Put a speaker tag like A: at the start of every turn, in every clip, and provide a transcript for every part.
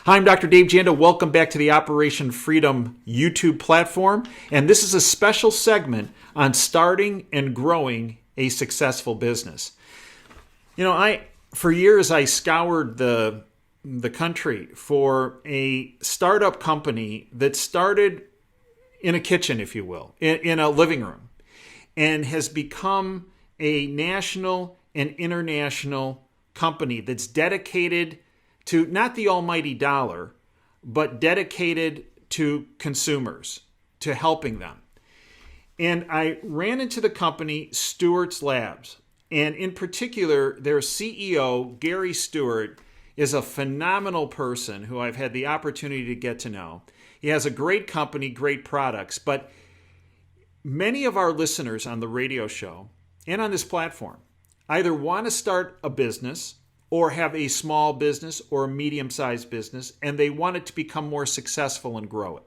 A: Hi, I'm Dr. Dave Janda. Welcome back to the Operation Freedom YouTube platform. And this is a special segment on starting and growing a successful business. You know, for years I scoured the country for a startup company that started in a kitchen, if you will, in a living room, and has become a national and international company that's dedicated to not the almighty dollar, but dedicated to consumers, to helping them. And I ran into the company, Steuart Labs. And in particular, their CEO, Gary Stewart, is a phenomenal person who I've had the opportunity to get to know. He has a great company, great products, but many of our listeners on the radio show and on this platform either want to start a business or have a small business or a medium-sized business, and they want it to become more successful and grow it.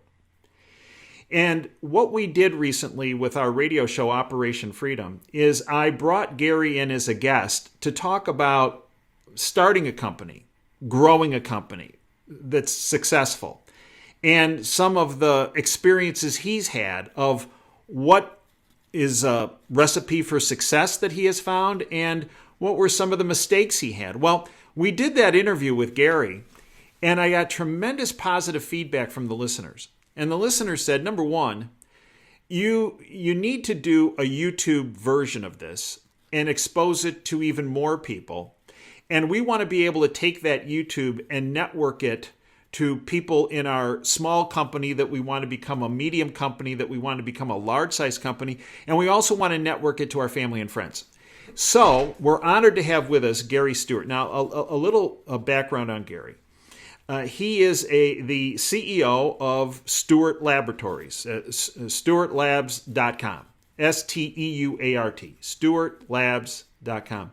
A: And what we did recently with our radio show, Operation Freedom, is I brought Gary in as a guest to talk about starting a company, growing a company that's successful, and some of the experiences he's had of what is a recipe for success that he has found and what were some of the mistakes he had. Well, we did that interview with Gary, and I got tremendous positive feedback from the listeners. And the listeners said, number one, you need to do a YouTube version of this and expose it to even more people. And we want to be able to take that YouTube and network it to people in our small company that we want to become a medium company, that we want to become a large size company. And we also want to network it to our family and friends. So we're honored to have with us Gary Stewart. Now, a little background on Gary. He is the CEO of Steuart Laboratories, SteuartLabs.com, STEUART, SteuartLabs.com,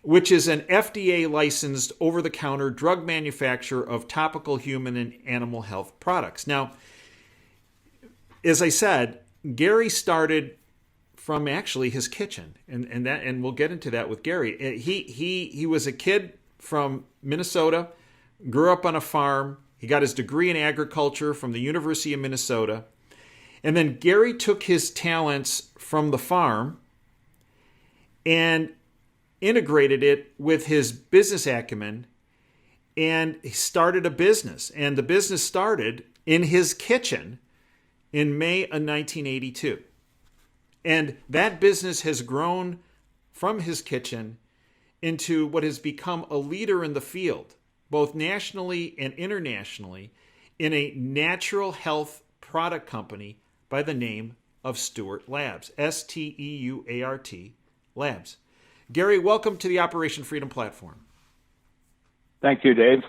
A: which is an FDA-licensed over-the-counter drug manufacturer of topical human and animal health products. Now, as I said, Gary started from actually his kitchen, and we'll get into that with Gary. He was a kid from Minnesota, grew up on a farm. He got his degree in agriculture from the University of Minnesota. And then Gary took his talents from the farm and integrated it with his business acumen, and he started a business. And the business started in his kitchen in May of 1982. And that business has grown from his kitchen into what has become a leader in the field, both nationally and internationally, in a natural health product company by the name of Steuart Labs, STEUART Labs. Gary, welcome to the Operation Freedom platform.
B: Thank you, Dave.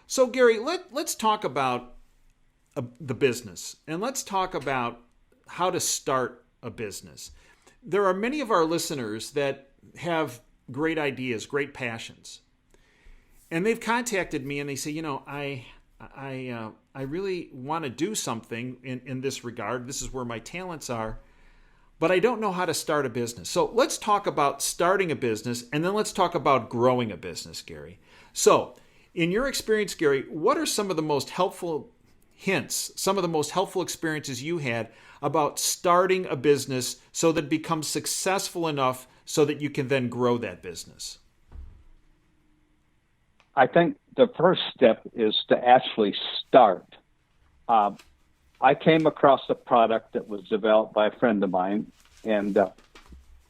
A: So, Gary, let's talk about the business, and let's talk about how to start a business. There are many of our listeners that have great ideas, great passions. And they've contacted me and they say, you know, I really want to do something in this regard. This is where my talents are, but I don't know how to start a business. So let's talk about starting a business, and then let's talk about growing a business, Gary. So in your experience, Gary, what are some of the most helpful hints, some of the most helpful experiences you had about starting a business so that it becomes successful enough so that you can then grow that business?
B: I think the first step is to actually start. I came across a product that was developed by a friend of mine, and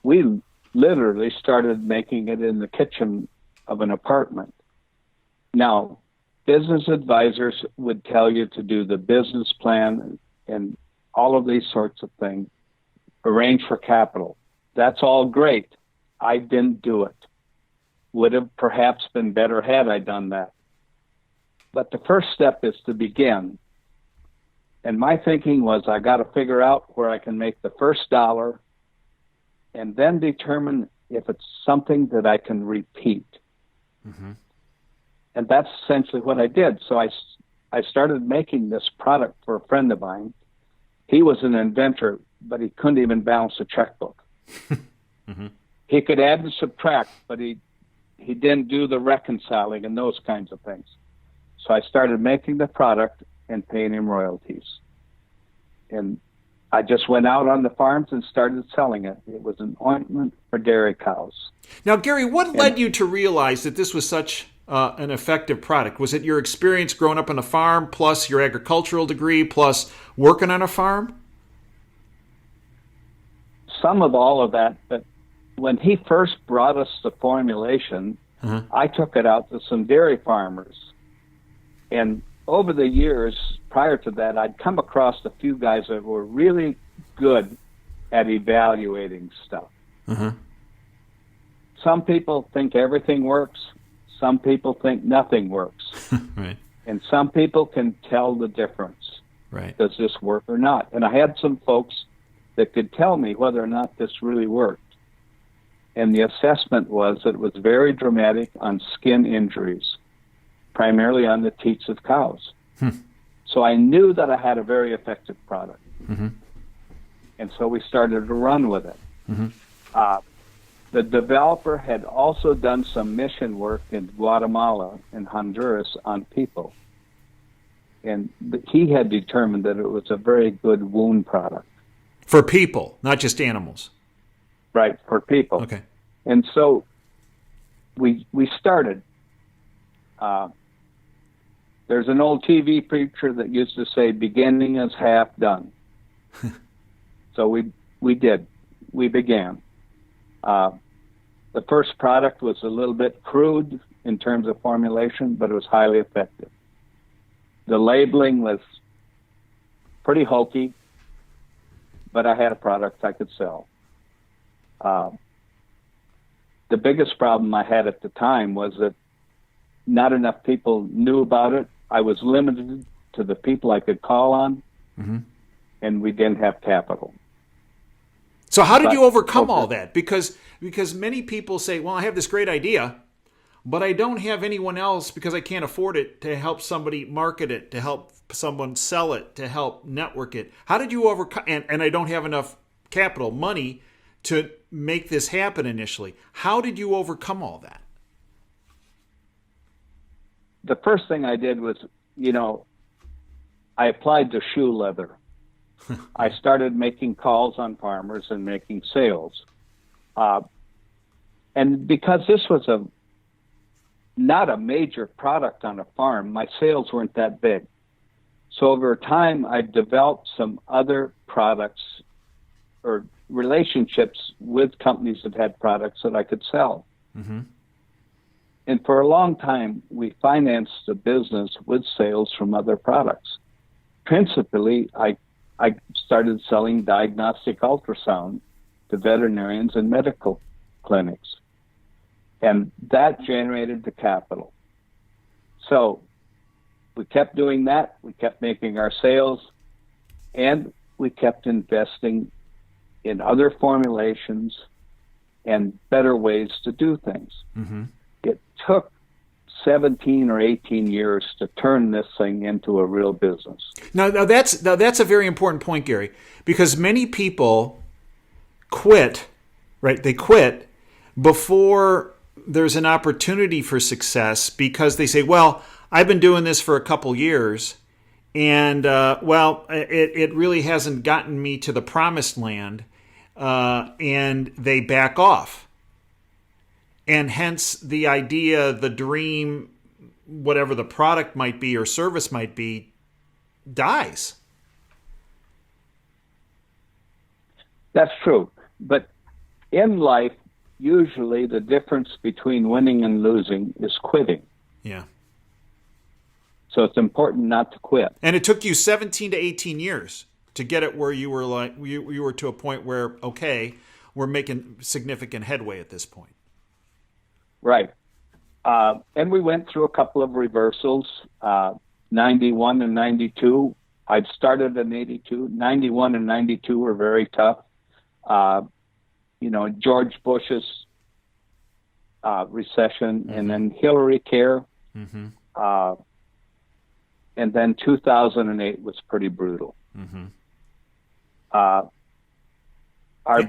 B: we literally started making it in the kitchen of an apartment. Now, business advisors would tell you to do the business plan and all of these sorts of things, arrange for capital. That's all great. I didn't do it. Would have perhaps been better had I done that. But the first step is to begin. And my thinking was I got to figure out where I can make the first dollar and then determine if it's something that I can repeat. Mm-hmm. And that's essentially what I did. So I started making this product for a friend of mine. He was an inventor, but he couldn't even balance a checkbook. Mm-hmm. He could add and subtract, but he didn't do the reconciling and those kinds of things. So I started making the product and paying him royalties. And I just went out on the farms and started selling it. It was an ointment for dairy cows.
A: Now, Gary, what led you to realize that this was such an effective product? Was it your experience growing up on a farm, plus your agricultural degree, plus working on a farm?
B: Some of all of that, but when he first brought us the formulation, I took it out to some dairy farmers. And over the years prior to that, I'd come across a few guys that were really good at evaluating stuff. Some people think everything works. Some people think nothing works.
A: Right.
B: And some people can tell the difference.
A: Right.
B: Does this work or not? And I had some folks that could tell me whether or not this really worked. And the assessment was that it was very dramatic on skin injuries, primarily on the teats of cows. So I knew that I had a very effective product. And so we started to run with it. The developer had also done some mission work in Guatemala and Honduras on people. And he had determined that it was a very good wound product.
A: For people, not just animals.
B: Right, for people.
A: Okay.
B: And so we started. There's an old TV preacher that used to say, beginning is half done. So we did. We began. The first product was a little bit crude in terms of formulation, but it was highly effective. The labeling was pretty hokey, but I had a product I could sell. The biggest problem I had at the time was that not enough people knew about it. I was limited to the people I could call on, and we didn't have capital.
A: So how did you overcome all that? Because many people say, well, I have this great idea, but I don't have anyone else because I can't afford it to help somebody market it, to help someone sell it, to help network it. How did you overcome, and I don't have enough capital, money to make this happen initially. How did you overcome all that?
B: The first thing I did was, I applied to shoe leather. I started making calls on farmers and making sales. And because this was not a major product on a farm, my sales weren't that big. So over time, I developed some other products or relationships with companies that had products that I could sell. And for a long time, we financed the business with sales from other products. Principally, I started selling diagnostic ultrasound to veterinarians and medical clinics. And that generated the capital. So we kept doing that. We kept making our sales. And we kept investing in other formulations and better ways to do things. It took 17 or 18 years to turn this thing into a real business.
A: Now that's a very important point, Gary, because many people quit, right? They quit before there's an opportunity for success because they say, well, I've been doing this for a couple years and, it really hasn't gotten me to the promised land, and they back off. And hence the idea, the dream, whatever the product might be or service might be, dies.
B: That's true. But in life, usually the difference between winning and losing is quitting.
A: Yeah.
B: So it's important not to quit.
A: And it took you 17 to 18 years to get it where you were like, you were to a point where, okay, we're making significant headway at this point.
B: Right. And we went through a couple of reversals, 91 and 92. I'd started in 82. 91 and 92 were very tough. George Bush's recession, and then Hillary care. And then 2008 was pretty brutal. Our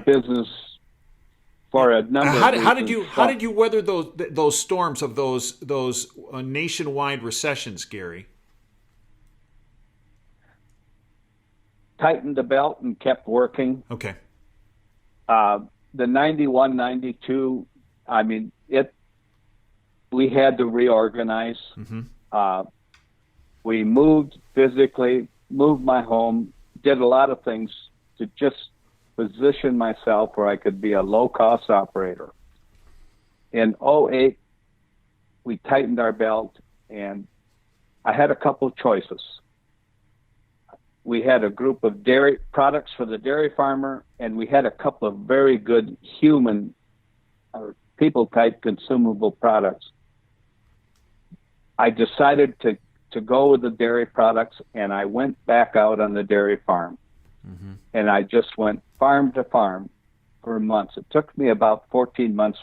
B: business for a number of reasons.
A: How did you weather those storms of those nationwide recessions, Gary?
B: Tightened the belt and kept working.
A: Okay.
B: The 91, 92, I mean, we had to reorganize.
A: Mm-hmm.
B: We moved physically, moved my home, did a lot of things to just position myself where I could be a low-cost operator. In '08, we tightened our belt, and I had a couple of choices. We had a group of dairy products for the dairy farmer, and we had a couple of very good human or people-type consumable products. I decided to go with the dairy products, and I went back out on the dairy farm. Mm-hmm. And I just went farm to farm for months. It took me about 14 months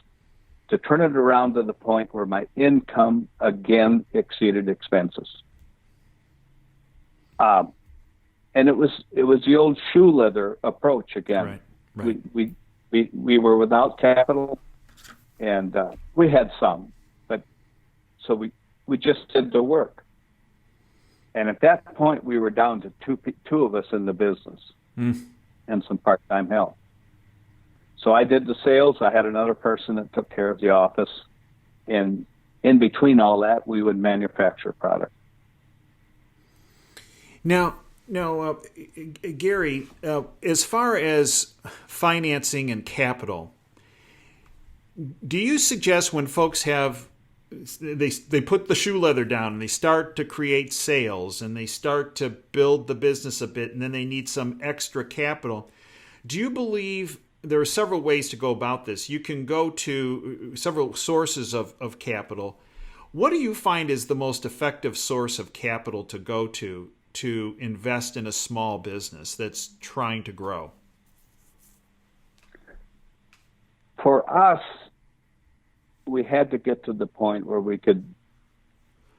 B: to turn it around to the point where my income again exceeded expenses. And it was the old shoe leather approach again.
A: Right.
B: We were without capital, and we had some, but so we just did the work. And at that point, we were down to two of us in the business and some part-time help. So I did the sales. I had another person that took care of the office. And in between all that, we would manufacture product.
A: Now, Gary, as far as financing and capital, do you suggest when folks have they put the shoe leather down and they start to create sales and they start to build the business a bit and then they need some extra capital, do you believe there are several ways to go about this? You can go to several sources of capital. What do you find is the most effective source of capital to go to invest in a small business that's trying to grow?
B: For us, we had to get to the point where we could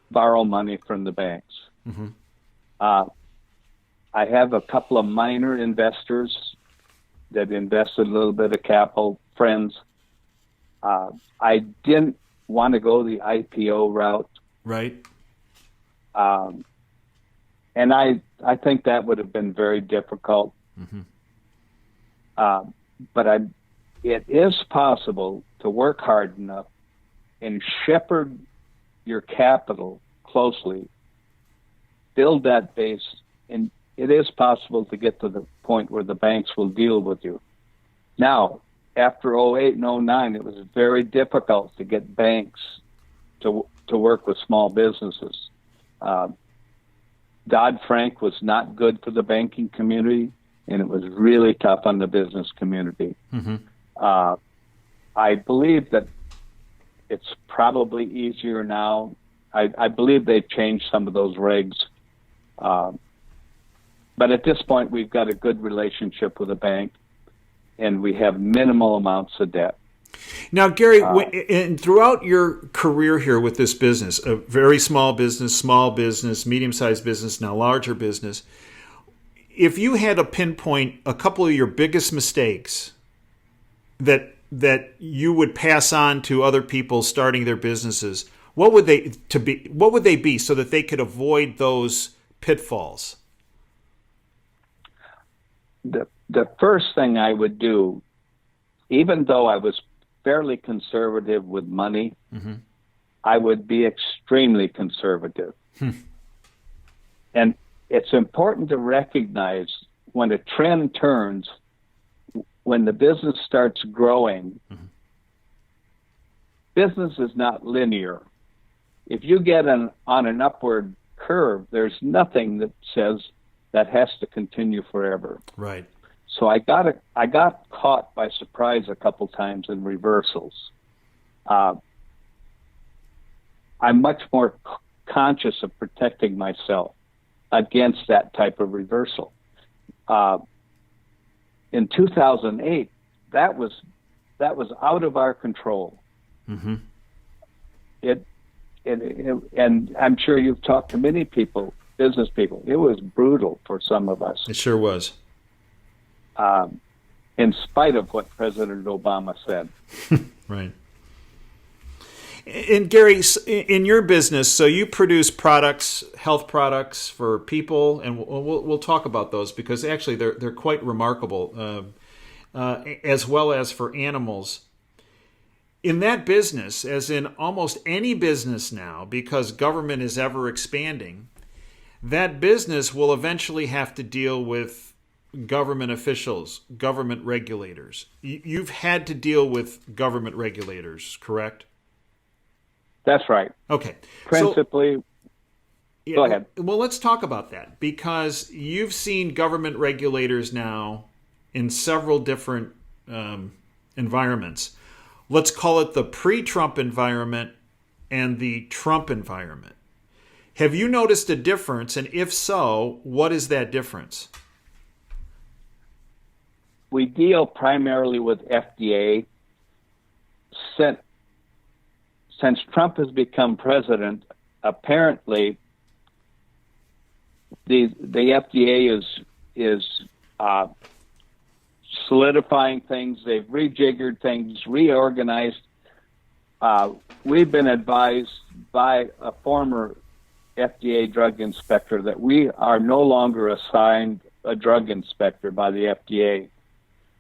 B: borrow money from the banks. Mm-hmm. I have a couple of minor investors that invested a little bit of capital, friends. I didn't want to go the IPO route.
A: Right.
B: And I think that would have been very difficult. Mm-hmm. But it is possible to work hard enough and shepherd your capital closely, build that base, and it is possible to get to the point where the banks will deal with you. Now, after '08 and '09, it was very difficult to get banks to work with small businesses. Dodd-Frank was not good for the banking community, and it was really tough on the business community. Mm-hmm. I believe that it's probably easier now. I believe they've changed some of those regs. But at this point, we've got a good relationship with the bank, and we have minimal amounts of debt.
A: Now, Gary, and throughout your career here with this business, a very small business, medium-sized business, now larger business, if you had to pinpoint a couple of your biggest mistakes that you would pass on to other people starting their businesses, what would they be so that they could avoid those pitfalls?
B: The first thing I would do, even though I was fairly conservative with money, mm-hmm. I would be extremely conservative. And it's important to recognize when a trend turns, when the business starts growing, mm-hmm. business is not linear. If you get on an upward curve, there's nothing that says that has to continue forever.
A: Right.
B: So I got caught by surprise a couple times in reversals. I'm much more conscious of protecting myself against that type of reversal. In 2008, that was out of our control. Mm-hmm. And I'm sure you've talked to many people, business people. It was brutal for some of us.
A: It sure was.
B: And in spite of what President Obama said.
A: Right. And Gary, in your business, so you produce products, health products for people, and we'll talk about those because actually they're quite remarkable, as well as for animals. In that business, as in almost any business now, because government is ever expanding, that business will eventually have to deal with government officials, government regulators. You've had to deal with government regulators, correct?
B: That's right.
A: Okay.
B: Principally, go ahead.
A: Well, let's talk about that because you've seen government regulators now in several different environments. Let's call it the pre-Trump environment and the Trump environment. Have you noticed a difference? And if so, what is that difference?
B: We deal primarily with FDA. Since Trump has become president, apparently the FDA is solidifying things. They've rejiggered things, reorganized. We've been advised by a former FDA drug inspector that we are no longer assigned a drug inspector by the FDA.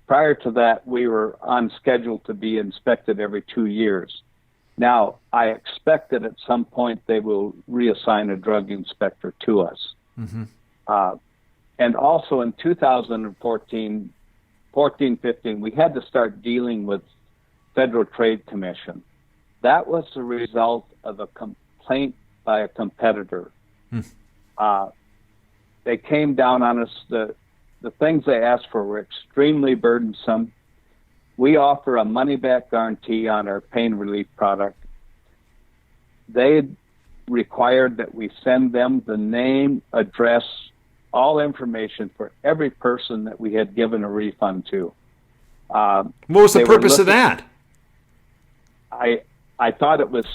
B: Prior to that, we were on schedule to be inspected every 2 years. Now, I expect that at some point they will reassign a drug inspector to us. Mm-hmm. And also in 2014, 15, we had to start dealing with Federal Trade Commission. That was the result of a complaint by a competitor. They came down on us. The things they asked for were extremely burdensome. We offer a money-back guarantee on our pain relief product. They required that we send them the name, address, all information for every person that we had given a refund to.
A: What was the purpose of that?
B: I thought it was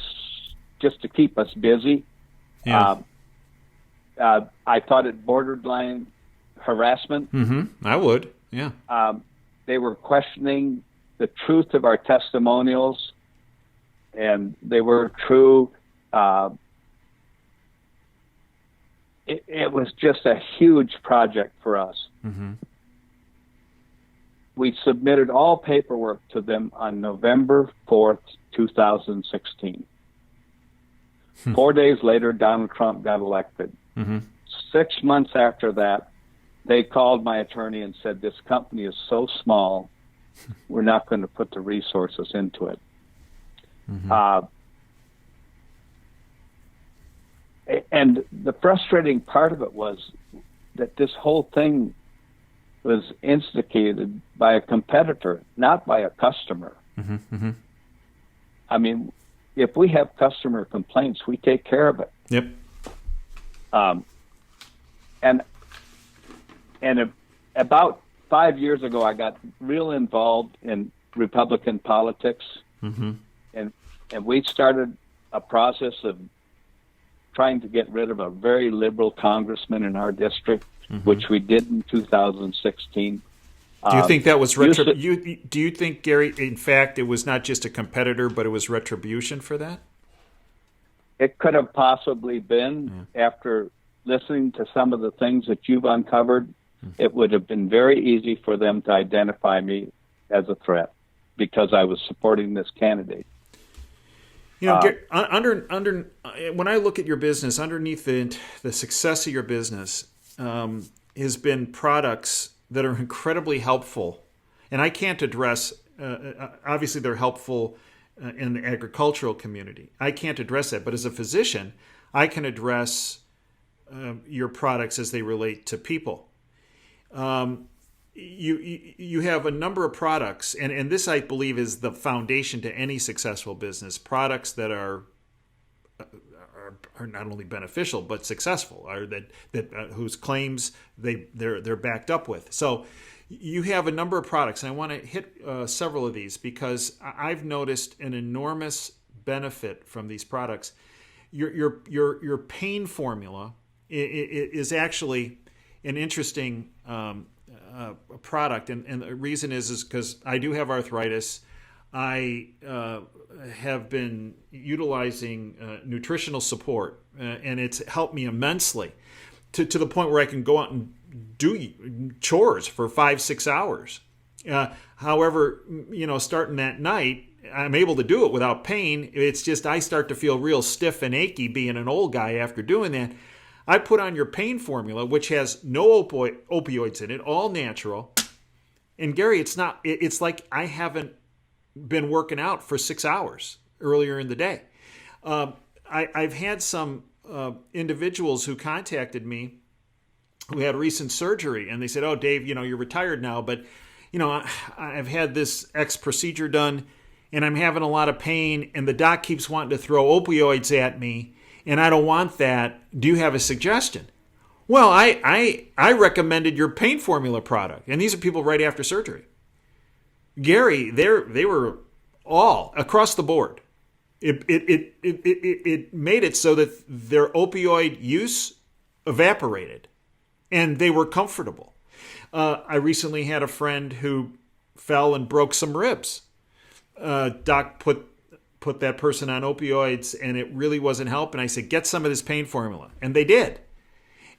B: just to keep us busy.
A: Yeah.
B: I thought it borderline harassment.
A: Mm-hmm. I would, yeah.
B: They were questioning the truth of our testimonials, and they were true. It was just a huge project for us. Mm-hmm. We submitted all paperwork to them on November 4th, 2016. 4 days later, Donald Trump got elected. Mm-hmm. 6 months after that, they called my attorney and said, this company is so small, we're not going to put the resources into it. Mm-hmm. And the frustrating part of it was that this whole thing was instigated by a competitor, not by a customer. Mm-hmm. Mm-hmm. I mean, if we have customer complaints, we take care of it.
A: Yep.
B: And about 5 years ago, I got real involved in Republican politics, mm-hmm. and we started a process of trying to get rid of a very liberal congressman in our district, mm-hmm. which we did in 2016.
A: Do you think that was do you think, Gary, in fact, it was not just a competitor, but it was retribution for that?
B: It could have possibly been. Yeah. After listening to some of the things that you've uncovered, mm-hmm. it would have been very easy for them to identify me as a threat because I was supporting this candidate.
A: You know, Gary, when I look at your business, underneath the success of your business has been products that are incredibly helpful. And I can't address, obviously they're helpful in the agricultural community. I can't address that. But as a physician, I can address your products as they relate to people. You have a number of products, and this, I believe, is the foundation to any successful business. Products that are not only beneficial but successful, or that whose claims they're backed up with. So you have a number of products, and I want to hit several of these because I've noticed an enormous benefit from these products. Your pain formula is actually an interesting product, and the reason is because I do have arthritis. I have been utilizing nutritional support, and it's helped me immensely to the point where I can go out and do chores for 5-6 hours. However, starting that night, I'm able to do it without pain. It's just I start to feel real stiff and achy being an old guy after doing that. I put on your pain formula, which has no opioids in it, all natural. And Gary, it's like I haven't been working out for 6 hours earlier in the day. I've had some individuals who contacted me who had recent surgery, and they said, "Oh, Dave, you're retired now, but I've had this X procedure done, and I'm having a lot of pain, and the doc keeps wanting to throw opioids at me, and I don't want that. Do you have a suggestion?" Well, I recommended your pain formula product, and these are people right after surgery. Gary, they were all across the board. It made it so that their opioid use evaporated, and they were comfortable. I recently had a friend who fell and broke some ribs. Doc put that person on opioids, and it really wasn't helping. I said, "Get some of this pain formula," and they did.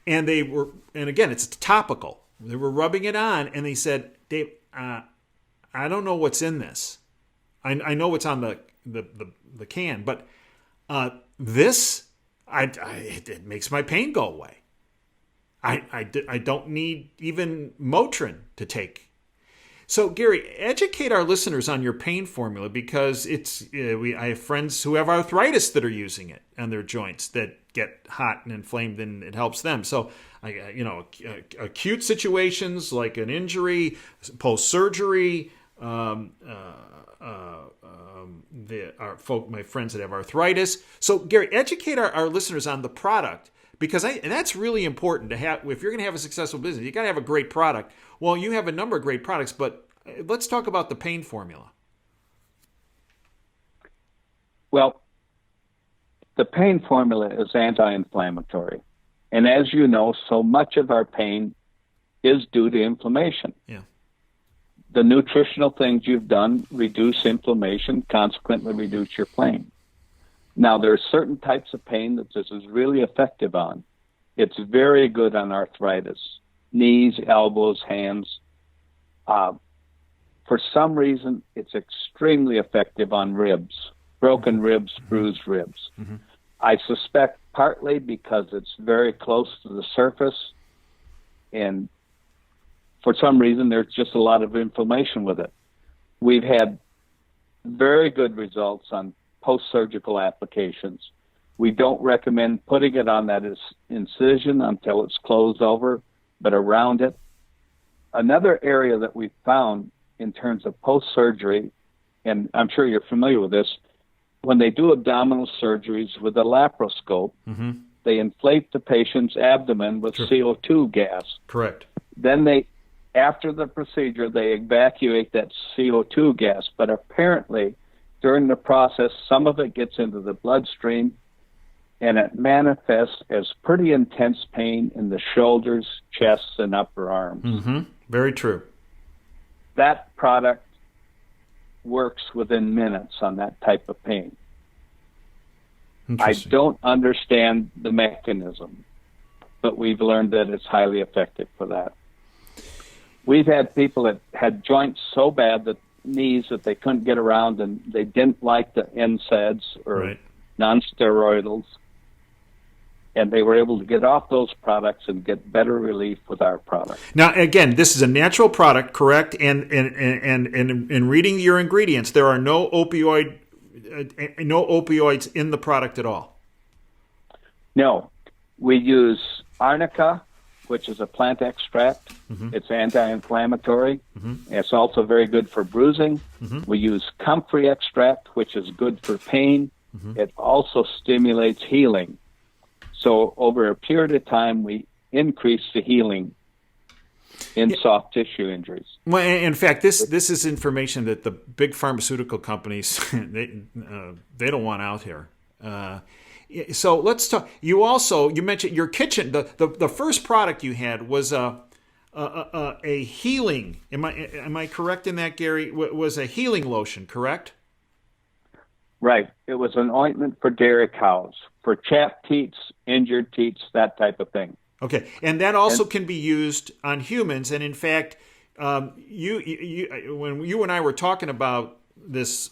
A: And again, it's topical. They were rubbing it on, and they said, "Dave, I don't know what's in this. I know what's on the can, but this, it makes my pain go away. I don't need even Motrin to take." So, Gary, educate our listeners on your pain formula, because I have friends who have arthritis that are using it on their joints that get hot and inflamed, and it helps them. So, acute situations like an injury, post-surgery, my friends that have arthritis. So, Gary, educate our listeners on the product, because and that's really important to have. If you're going to have a successful business, you got to have a great product. Well, you have a number of great products, but let's talk about the pain formula.
B: Well, the pain formula is anti-inflammatory. And as you know, so much of our pain is due to inflammation. Yeah. The nutritional things you've done reduce inflammation, consequently reduce your pain. Now, there are certain types of pain that this is really effective on. It's very good on arthritis, knees, elbows, hands. For some reason, it's extremely effective on ribs, broken ribs, bruised ribs. Mm-hmm. I suspect partly because it's very close to the surface, and for some reason, there's just a lot of inflammation with it. We've had very good results on post-surgical applications. We don't recommend putting it on that incision until it's closed over, but around it. Another area that we found in terms of post-surgery, and I'm sure you're familiar with this, when they do abdominal surgeries with a laparoscope, mm-hmm. they inflate the patient's abdomen with CO2 gas.
A: Correct.
B: Then after the procedure, they evacuate that CO2 gas, but apparently during the process, some of it gets into the bloodstream, and it manifests as pretty intense pain in the shoulders, chests, and upper arms.
A: Mm-hmm. Very true.
B: That product works within minutes on that type of pain. I don't understand the mechanism, but we've learned that it's highly effective for that. We've had people that had joints so bad that knees that they couldn't get around, and they didn't like the NSAIDs or non-steroidals, and they were able to get off those products and get better relief with our product.
A: Now, again, this is a natural product, correct? And in reading your ingredients, there are no opioids in the product at all.
B: No, we use arnica, which is a plant extract. Mm-hmm. It's anti-inflammatory. Mm-hmm. It's also very good for bruising. Mm-hmm. We use comfrey extract, which is good for pain. Mm-hmm. It also stimulates healing. So over a period of time, we increase the healing in soft tissue injuries.
A: Well, in fact, this is information that the big pharmaceutical companies they don't want out here. So let's talk. You mentioned your kitchen. The first product you had was a a healing. Am I correct in that, Gary? Was a healing lotion, correct?
B: Right. It was an ointment for dairy cows, for chapped teats, injured teats, that type of thing.
A: Okay, and that also can be used on humans. And in fact, when you and I were talking about this,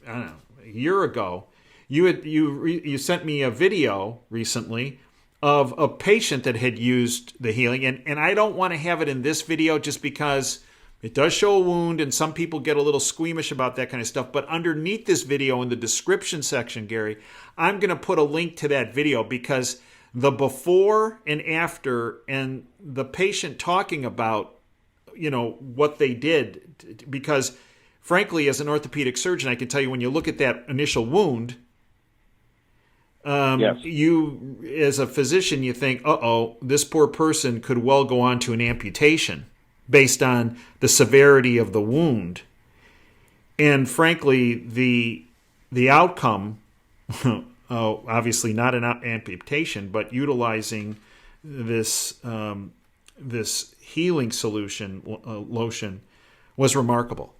A: I don't know, a year ago, you sent me a video recently of a patient that had used the healing, and I don't want to have it in this video just because it does show a wound, and some people get a little squeamish about that kind of stuff. But underneath this video in the description section, Gary, I'm going to put a link to that video because the before and after and the patient talking about, what they did, because frankly, as an orthopedic surgeon, I can tell you when you look at that initial wound,
B: yes.
A: You, as a physician, you think, this poor person could well go on to an amputation based on the severity of the wound. And frankly, the outcome, obviously not an amputation, but utilizing this this healing solution lotion was remarkable.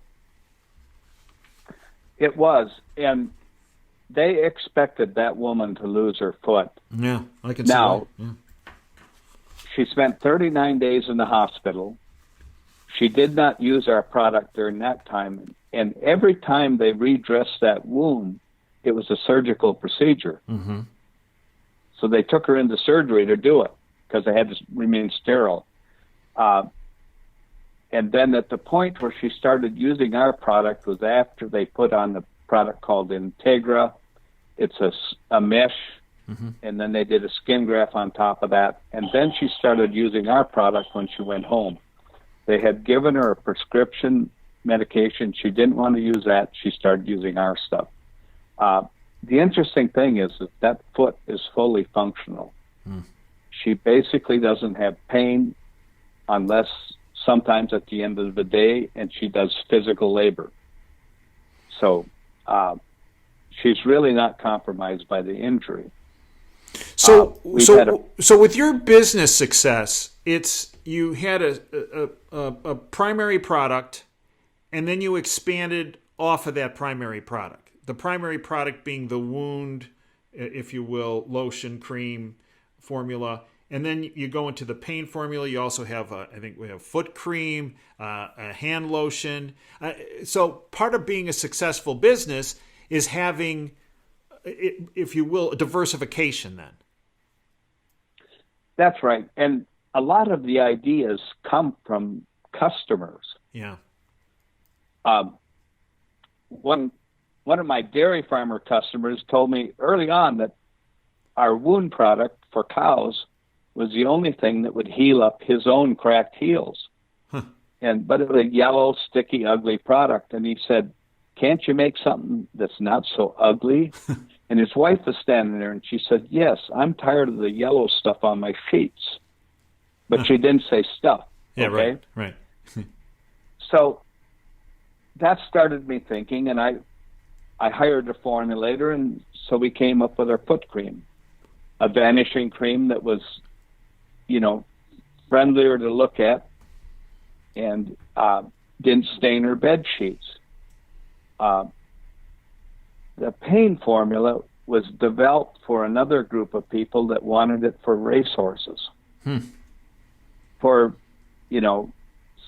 B: It was, and they expected that woman to lose her foot.
A: Yeah, I can see
B: now,
A: that. Yeah.
B: She spent 39 days in the hospital. She did not use our product during that time. And every time they redressed that wound, it was a surgical procedure.
A: Mm-hmm.
B: So they took her into surgery to do it because they had to remain sterile. And then at the point where she started using our product was after they put on the product called Integra. It's a mesh,
A: mm-hmm.
B: and then they did a skin graft on top of that. And then she started using our product when she went home. They had given her a prescription medication. She didn't want to use that. She started using our stuff. The interesting thing is that foot is fully functional.
A: Mm.
B: She basically doesn't have pain unless sometimes at the end of the day, and she does physical labor. So she's really not compromised by the injury.
A: So with your business success, you had a primary product, and then you expanded off of that primary product. The primary product being the wound, if you will, lotion, cream, formula, and then you go into the pain formula. You also have, I think we have foot cream, a hand lotion. So part of being a successful business is having, if you will, a diversification then. That's
B: right. And a lot of the ideas come from customers.
A: Yeah.
B: One of my dairy farmer customers told me early on that our wound product for cows was the only thing that would heal up his own cracked heels.
A: Huh.
B: But it was a yellow, sticky, ugly product. And he said, "Can't you make something that's not so ugly?" And his wife was standing there, and she said, "Yes, I'm tired of the yellow stuff on my sheets." But she didn't say stuff.
A: Yeah,
B: okay?
A: Right.
B: So that started me thinking, and I hired a formulator, and so we came up with our foot cream, a vanishing cream that was, friendlier to look at and didn't stain her bed sheets. The pain formula was developed for another group of people that wanted it for racehorses, for,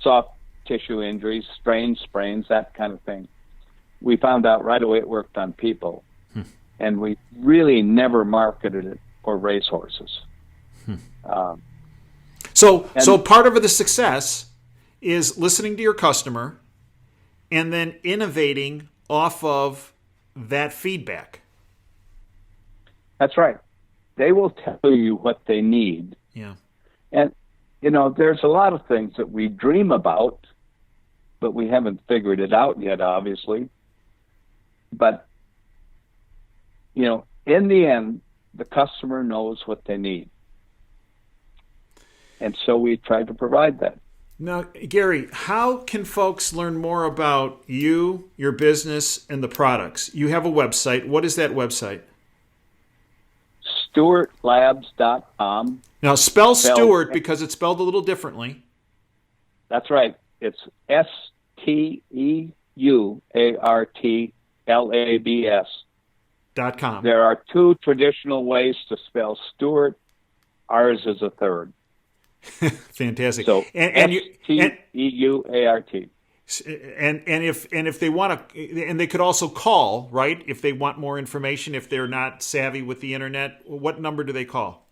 B: soft tissue injuries, strains, sprains, that kind of thing. We found out right away it worked on people, and we really never marketed it for racehorses.
A: So part of the success is listening to your customer and then innovating off of that feedback.
B: That's right. They will tell you what they need.
A: Yeah.
B: And, there's a lot of things that we dream about, but we haven't figured it out yet, obviously. But, in the end, the customer knows what they need. And so we try to provide that.
A: Now, Gary, how can folks learn more about you, your business, and the products? You have a website. What is that website?
B: SteuartLabs.com.
A: Now, spell Stewart because it's spelled a little differently.
B: That's right. It's STEUARTLABS.com. There are two traditional ways to spell Stewart. Ours is a third.
A: Fantastic.
B: So STEUART.
A: And if they want to, and they could also call, right? If they want more information, if they're not savvy with the internet, what number do they call?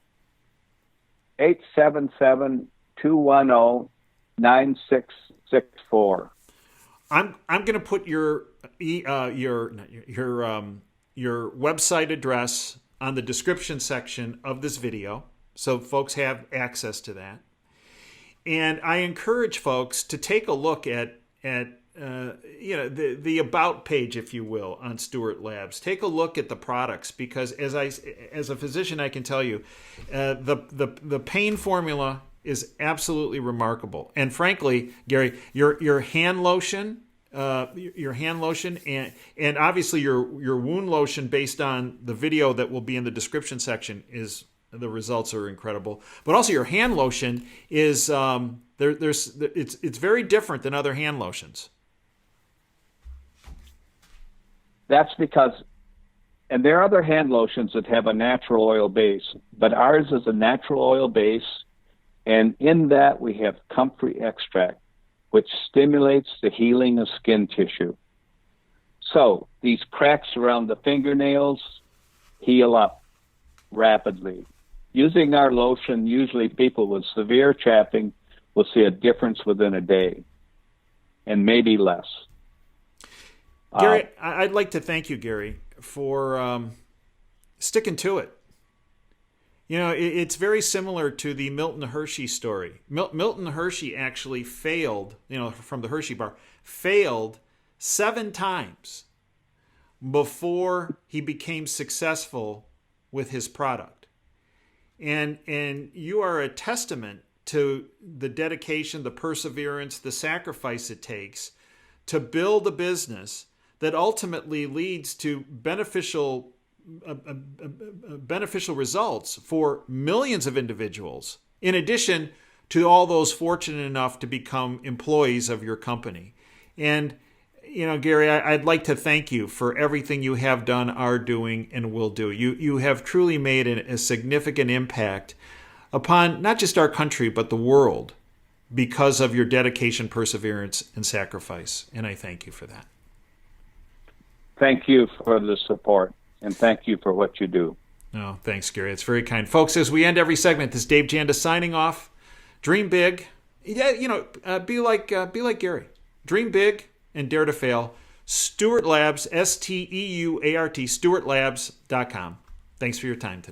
B: 877-210-9664.
A: I'm going to put your website address on the description section of this video, so folks have access to that. And I encourage folks to take a look at the about page, if you will, on Steuart Labs. Take a look at the products, because as a physician, I can tell you, the pain formula is absolutely remarkable. And frankly, Gary, your hand lotion, and obviously your wound lotion, based on the video that will be in the description section, the results are incredible. But also your hand lotion is it's very different than other hand lotions.
B: That's because, and there are other hand lotions that have a natural oil base, but ours is a natural oil base, and in that we have comfrey extract, which stimulates the healing of skin tissue. So these cracks around the fingernails heal up rapidly. Using our lotion, usually people with severe chapping will see a difference within a day, and maybe less.
A: Gary, I'd like to thank you, Gary, for sticking to it. You know, it's very similar to the Milton Hershey story. Milton Hershey actually failed, from the Hershey bar, failed 7 times before he became successful with his product. And you are a testament to the dedication, the perseverance, the sacrifice it takes to build a business that ultimately leads to beneficial results for millions of individuals, in addition to all those fortunate enough to become employees of your company. And, Gary, I'd like to thank you for everything you have done, are doing, and will do. You have truly made a significant impact upon not just our country, but the world, because of your dedication, perseverance, and sacrifice. And I thank you for that.
B: Thank you for the support, and thank you for what you do.
A: Oh, thanks, Gary. It's very kind. Folks, as we end every segment, this is Dave Janda signing off. Dream big. Yeah, be like Gary. Dream big and dare to fail. Steuart Labs, STEUART, StewartLabs.com. Thanks for your time today.